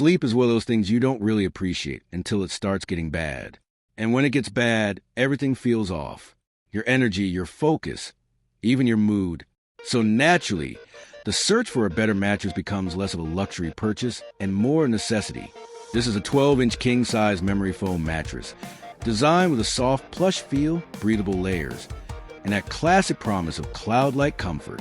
Sleep is one of those things you don't really appreciate until it starts getting bad. And when it gets bad, everything feels off. Your energy, your focus, even your mood. So naturally, the search for a better mattress becomes less of a luxury purchase and more a necessity. This is a 12-inch king-size memory foam mattress, designed with a soft plush feel, breathable layers, and that classic promise of cloud-like comfort.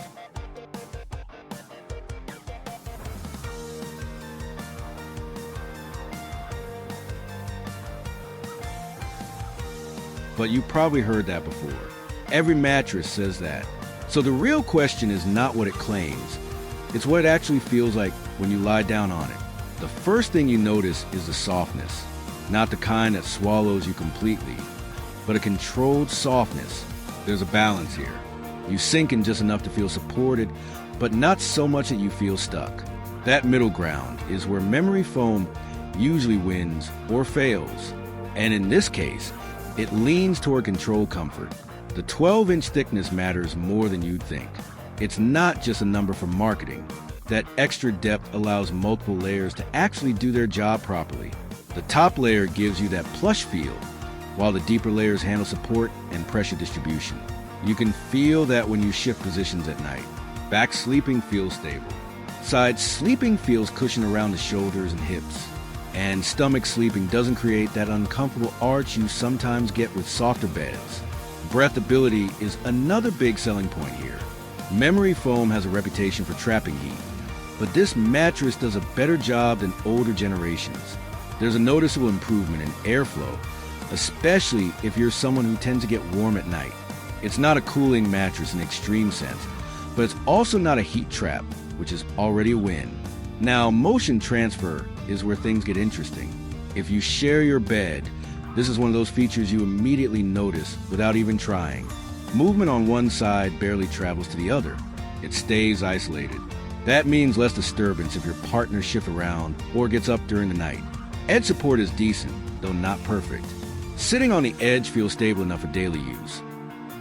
But you probably heard that before. Every mattress says that. So the real question is not what it claims. It's what it actually feels like when you lie down on it. The first thing you notice is the softness. Not the kind that swallows you completely, but a controlled softness. There's a balance here. You sink in just enough to feel supported, but not so much that you feel stuck. That middle ground is where memory foam usually wins or fails. And in this case, it leans toward controlled comfort. The 12-inch thickness matters more than you'd think. It's not just a number for marketing. That extra depth allows multiple layers to actually do their job properly. The top layer gives you that plush feel, while the deeper layers handle support and pressure distribution. You can feel that when you shift positions at night. Back sleeping feels stable. Side sleeping feels cushion around the shoulders and hips. And stomach sleeping doesn't create that uncomfortable arch you sometimes get with softer beds. Breathability is another big selling point here. Memory foam has a reputation for trapping heat, but this mattress does a better job than older generations. There's a noticeable improvement in airflow, especially if you're someone who tends to get warm at night. It's not a cooling mattress in the extreme sense, but it's also not a heat trap, which is already a win. Now, motion transfer is where things get interesting. If you share your bed, this is one of those features you immediately notice without even trying. Movement on one side barely travels to the other. It stays isolated. That means less disturbance if your partner shifts around or gets up during the night. Edge support is decent, though not perfect. Sitting on the edge feels stable enough for daily use.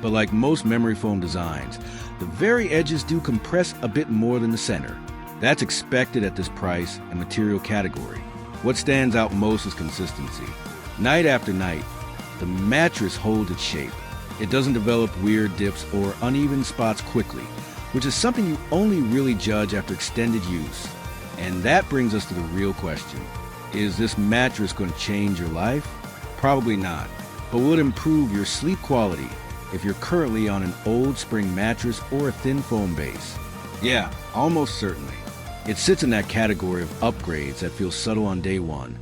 But like most memory foam designs, the very edges do compress a bit more than the center. That's expected at this price and material category. What stands out most is consistency. Night after night, the mattress holds its shape. It doesn't develop weird dips or uneven spots quickly, which is something you only really judge after extended use. And that brings us to the real question. Is this mattress going to change your life? Probably not. But will it improve your sleep quality if you're currently on an old spring mattress or a thin foam base? Yeah, almost certainly. It sits in that category of upgrades that feel subtle on day one,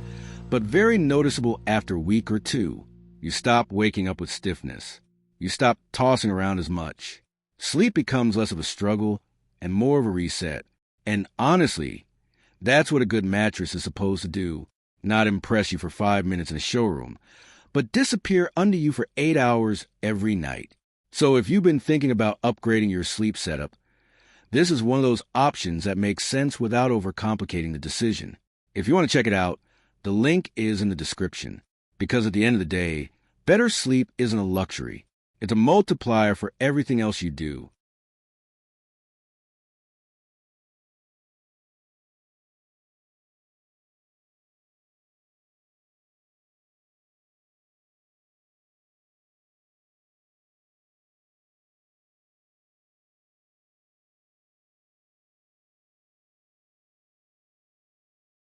but very noticeable after a week or two. You stop waking up with stiffness. You stop tossing around as much. Sleep becomes less of a struggle and more of a reset. And honestly, that's what a good mattress is supposed to do. Not impress you for 5 minutes in a showroom, but disappear under you for 8 hours every night. So if you've been thinking about upgrading your sleep setup, this is one of those options that makes sense without overcomplicating the decision. If you want to check it out, the link is in the description. Because at the end of the day, better sleep isn't a luxury. It's a multiplier for everything else you do.